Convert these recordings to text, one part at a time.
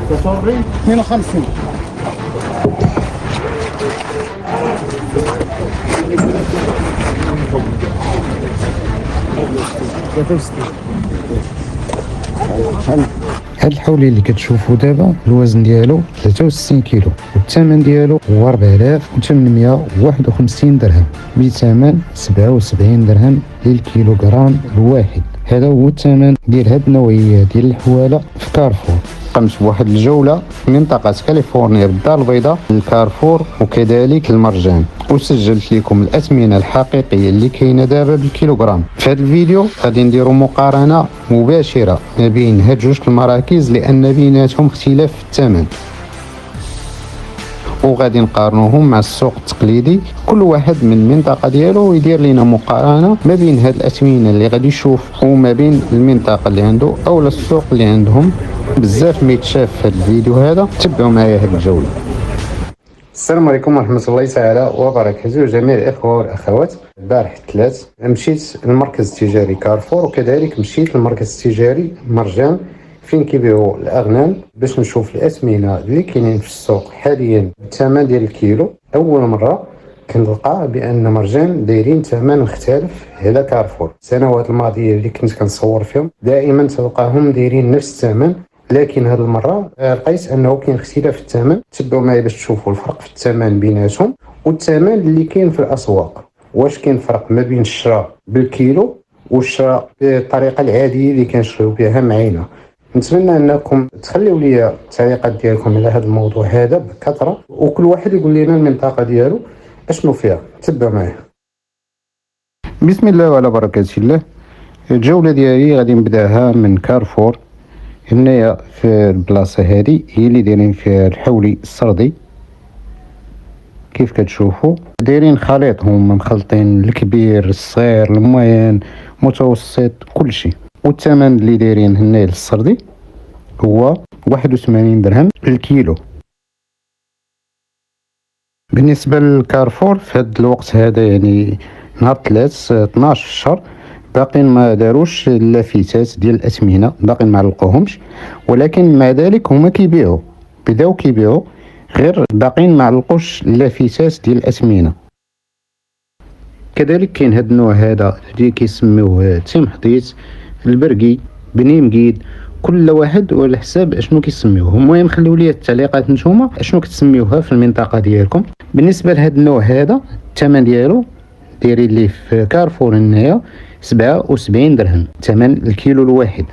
52. 63. هاد الحولي اللي كتشوفوا دابا الوزن ديالو 63 كيلو والثمن ديالو هو 4851 درهم بثمن 77 درهم للكيلوغرام الواحد. هذا هو الثمن ديال هاد النوعيه ديال الحواله في كارفور. قمت بواحد الجوله في منطقه كاليفورنيا بالدار البيضاء الكارفور وكذلك المرجان، وسجلت لكم الاثمنه الحقيقيه اللي كاينه دابا بالكيلوغرام. في هذا الفيديو غادي نديروا مقارنه مباشره ما بين هاد جوج المراكز لان بيناتهم اختلاف في الثمن، وغادي نقارنوهم مع السوق التقليدي. كل واحد من المنطقه ديالو ويدير لنا مقارنه ما بين هاد الاثمنه اللي غادي يشوف وما بين المنطقه اللي عنده او السوق اللي عندهم. بزاف ما يتشاف في هذا الفيديو هذا، تبعوا معايا هاد الجوله. السلام عليكم ورحمه الله تعالى وبركاته جميع الاخوه والاخوات. البارح الثلاث مشيت للمركز التجاري كارفور وكذلك مشيت للمركز التجاري مرجان فين كيبيعوا الاغنام باش نشوف الاثمنه اللي كاينين في السوق حاليا بالثمن ديال الكيلو. اول مره كنلقى بان مرجان دايرين ثمن مختلف على كارفور. السنوات الماضيه اللي كنت كنصور فيهم دائما تلقاهم دايرين نفس الثمن، لكن هذه المره لقيت انه كاين اختلاف في الثمن. تبعوا معايا باش تشوفوا الفرق في الثمن بيناتهم والثمن اللي كاين في الاسواق. واش كاين فرق ما بين الشراء بالكيلو والشراء بالطريقه العاديه اللي كنشريو بها معينه. نتمنى انكم تخليوا لي التعليقات ديالكم على هذا الموضوع هذا بكثره، وكل واحد يقول لنا المنطقه ديالو اشنو فيها. تبعوا معايا. بسم الله وعلى بركه الله. الجوله ديالي غادي نبداها من كارفور. هنايا في البلاصه هذه هي اللي دايرين فيها الحولي السردي. كيف كتشوفوا دايرين خليط، هما مخلطين الكبير الصغير الموين متوسط كل شيء. والثمن اللي دايرين هنايا للسردي هو 81 درهم الكيلو. بالنسبه للكارفور في هذا الوقت هذا يعني نهار 3 12 الشهر باقين ما داروش اللافتات ديال الاثمنه، باقين ما علقوهمش، ولكن مع ذلك هما بداو كيبيعوا غير باقين ما علقوش اللافتات ديال الاثمنه. كذلك كاين هذا النوع هذا اللي كيسميوه تيمحضيت البرقي بني مقيد، كل واحد وعلى حساب اشنو كيسميوه. المهم خليو لي التعليقات نتوما اشنو كتسميوها في المنطقه ديالكم. بالنسبه لهذا النوع هذا الثمن ديالو دايرين ليه في كارفور هنايا 77 درهم ثمن الكيلو الواحد.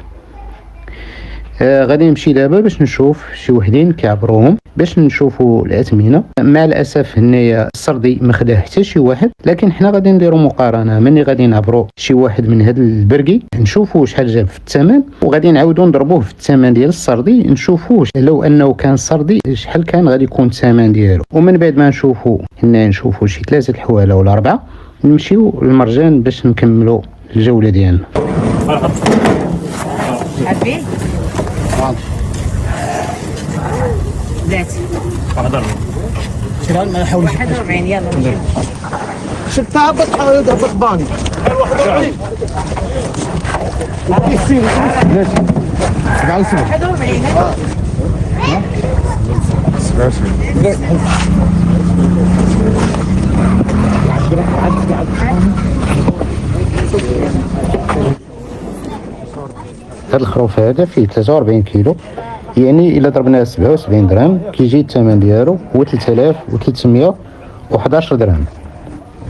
غادي نمشي دابا باش نشوف شي وحدين كيعبروهم باش نشوفوا الاثمنه. مع الاسف هنايا السردي ما خداه حتى شي واحد، لكن حنا غادي نديروا مقارنه. مني غادي نعبروا شي واحد من هذا البرقي نشوفوا شحال جاب في الثمن، وغادي نعاودوا نضربوه في الثمن ديال السردي نشوفوا لو انه كان سردي شحال كان غادي يكون الثمن ديالو. ومن بعد ما نشوفوا هنا نشوفوا شي 3 الحواله ولا 4 نمشيو للمرجان باش نكملوا الجوله ديالنا. عارفين؟ بلاتي شنو ما حاول 41 يلا شفتها بالطباني 41 هذا الخروف هذا فيه 43 كيلو، يعني الا ضربناه 77 درهم كيجي الثمن ديالو هو 3311 درهم.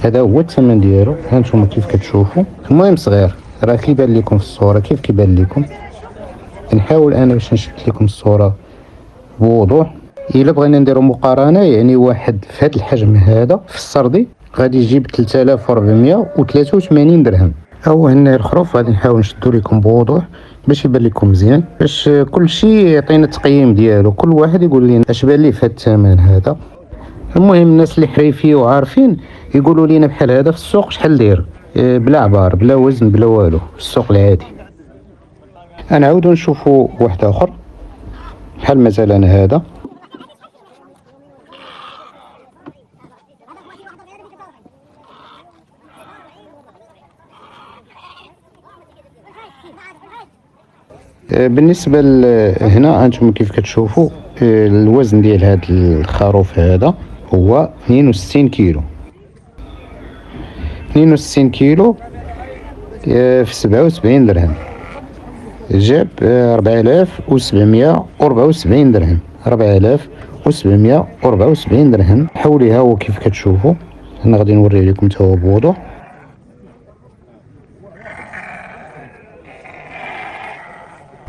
هذا هو الثمن ديالو. هانتوما كيف كتشوفوا. المهم صغير راه كيبان لكم في الصوره. كيف كيبان لكم نحاول انا باش نشد لكم الصوره بوضوح. الا بغينا نديروا مقارنه يعني واحد في هذا الحجم هذا في السردي غادي يجيب 3483 درهم. هو هنا الخروف غادي نحاول نشدو لكم بوضوح باش يبان لكم مزيان، باش كل شيء يعطينا التقييم ديالو. كل واحد يقول لنا اش بان ليه في هذا الثمن هذا. المهم الناس اللي حريفيه وعارفين يقولوا لنا بحال هذا في السوق شحال داير بلا عبار بلا وزن بلا والو في السوق العادي. نعاودو نشوفوا واحد اخر بحال مثلا هذا. بالنسبة هنا أنتم كيف كتشوفوا الوزن ديال هذا الخروف هذا هو 62 كيلو. 62 كيلو في 77 درهم جاب 4774 درهم. 4774 درهم. حوليها هو كيف كتشوفوا. أنا غادي نوري لكم تا هو بوضوح.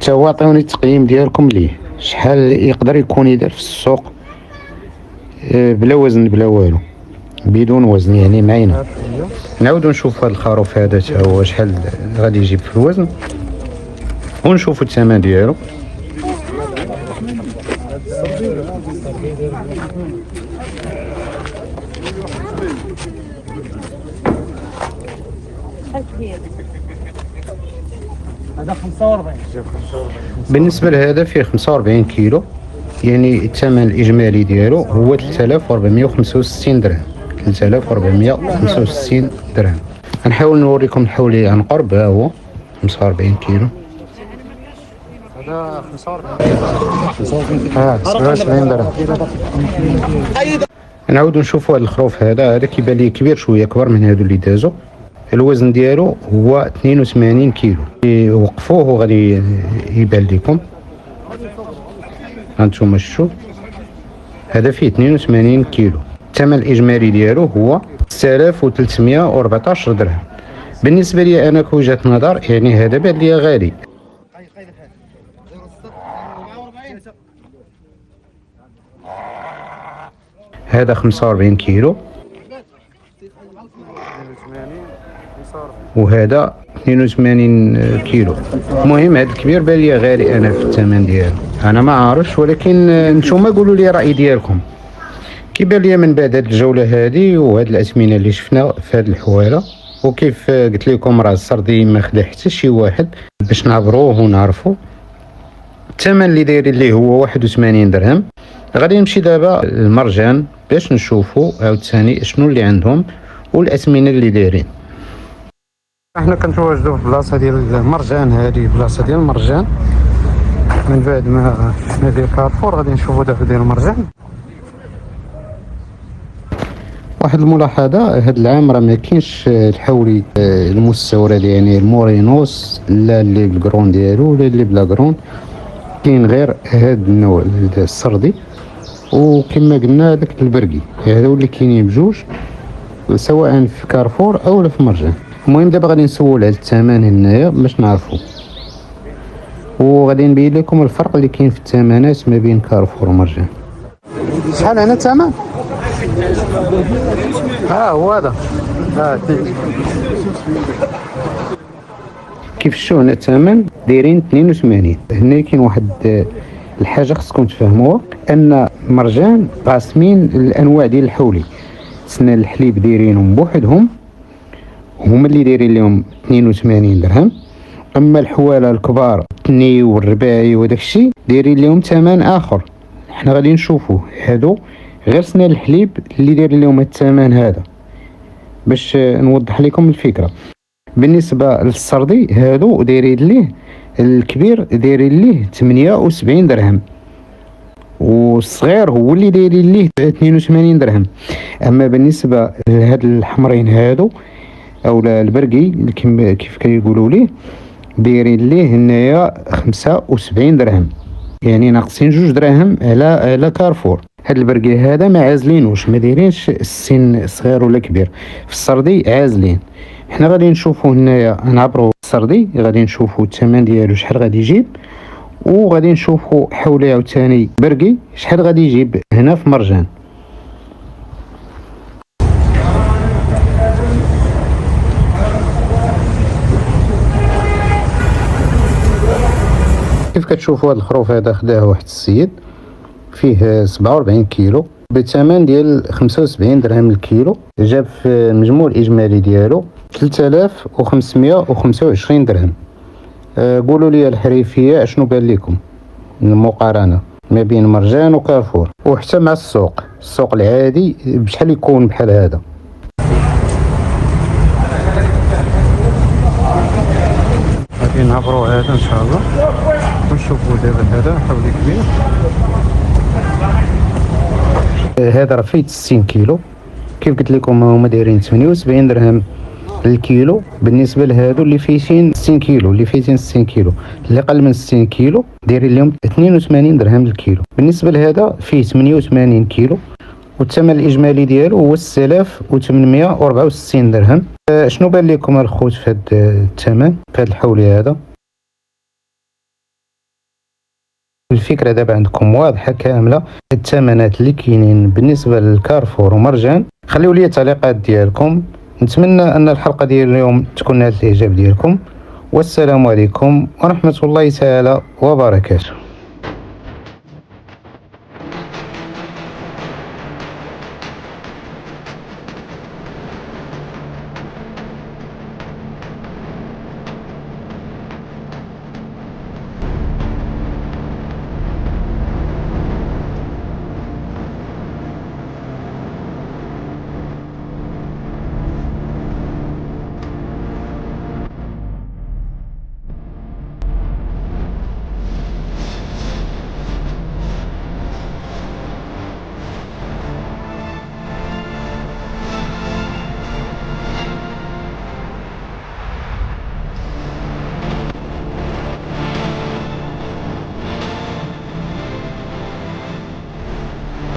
تا هو عطيوني التقييم ديالكم ليه شحال يقدر يكون يدير في السوق بلا وزن بلا والو، بدون وزن يعني معينه. نعاودو نشوف هذا الخروف هذا تا هو شحال غادي يجيب في الوزن ونشوفو الثمن ديالو. هذا 45. بالنسبه لهذا فيه 45 كيلو، يعني الثمن الاجمالي ديالو هو 3465 درهم. 3465 درهم. نحاول نوريكم الحولي عن قرب. ها هو 45 كيلو. هذا 45 77 درهم. نعاودو نشوفوا هذا الخروف هذا كيبان لي كبير شويه، كبر من هادو اللي دازو. الوزن ديالو هو 82 كيلو. وقفوه وغادي يبان لكم. هانتوما شوف هذا فيه 82 كيلو. الثمن الاجمالي ديالو هو 6314 درهم. بالنسبه لي انا كوجهه نظر يعني هذا بان لي غالي. هذا 45 كيلو وهذا 82 كيلو. المهم هذا الكبير بان لي غالي انا في الثمن ديالو. انا ما عارفش، ولكن نتوما قولوا لي الراي ديالكم. كيبان لي من بعد هذه الجوله هذه وهذه الاثمنه اللي شفنا في هذه الحواله، وكيف قلت لكم راه السردي ما خدا حتى شي واحد باش نعبروه ونعرفوا الثمن اللي دايرين ليه هو 81 درهم. غادي نمشي دابا المرجان باش نشوفوا عاوتاني شنو اللي عندهم والاثمنه اللي دايرين. احنا كنتواجدوا في بلاصه ديال المرجان. هذه بلاصه ديال المرجان. من بعد ما شفنا ديال كارفور غادي نشوفوا دابا ديال المرجان. واحد الملاحظه، هذا العام راه ما كاينش الحولي المستورد، يعني المورينوس لا اللي بالكرون ديالو ولا اللي بلا كرون، كاين غير هذا النوع السردي وكما قلنا داك البرقي. هذا اللي كاينين بجوج سواء في كارفور او في مرجان. المهم دابا غادي نسول على الثمن هنايا باش نعرفوا، وغادي نبين لكم الفرق اللي كاين في الثمنات ما بين كارفور ومرجان. شحال هنا الثمن؟ هو هذا. كيف شفتوا هنا الثمن دايرين 82. هنا كاين واحد الحاجه خصكم تفهموها، ان مرجان قاسمين الانواع ديال الحولي. سنان الحليب دايرينهم بوحدهم، هما اللي دايرين لهم 82 درهم. اما الحواله الكبار التني والرباعي وداك الشيء دايرين لهم ثمن اخر. حنا غادي نشوفوا هادو غير سنان الحليب اللي دايرين لهم الثمن هذا باش نوضح لكم الفكره. بالنسبه للسردي هادو دايرين ليه الكبير دايرين ليه 78 درهم، والصغير هو اللي دايرين ليه 82 درهم. اما بالنسبه لهاد الحمرين هادو او البرقي كيف كيقولوا ليه دايرين ليه هنايا 75 درهم، يعني ناقصين 2 دراهم على كارفور. هاد البرقي هذا ما عازلينوش، ما دايرينش السن صغير ولا كبير. في السردي عازلين. حنا غادي نشوفوا هنايا نعبروا السردي، غادي نشوفوا الثمن ديالو شحال غادي يجيب، وغادي نشوفوا حولي عاوتاني برقي شحال غادي يجيب هنا في مرجان. كيف كتشوفوا هذا الخروف هذا خداه واحد السيد فيه 47 كيلو بثمن ديال 75 درهم الكيلو. جاب في المجموع الاجمالي ديالو 3525 درهم. قولوا لي الحريفيه شنو بان لكم المقارنه ما بين مرجان وكارفور، وحتى مع السوق العادي بشحال يكون بحال هذا. غادي نعبروا هذا ان شاء الله. ونشوفوا دابا هذا حولي كبير. هذا راه فيه 60 كيلو. كيف قلت لكم هما دايرين 78 درهم الكيلو. بالنسبه لهادو اللي فايتين 60 كيلو، اللي قل من 60 كيلو دايرين لهم 82 درهم الكيلو. بالنسبه لهذا فيه 88 كيلو والثمن الاجمالي ديالو هو 6864 درهم. شنو بان لكم الخوت في هذا الثمن في هذا الحولي هذا؟ الفكره دابا عندكم واضحه كامله. الثمنات اللي كاينين بالنسبه للكارفور ومرجان. خليوا لي التعليقات ديالكم. نتمنى ان الحلقه ديال اليوم تكون نالت الاعجاب ديالكم، والسلام عليكم ورحمه الله تعالى وبركاته.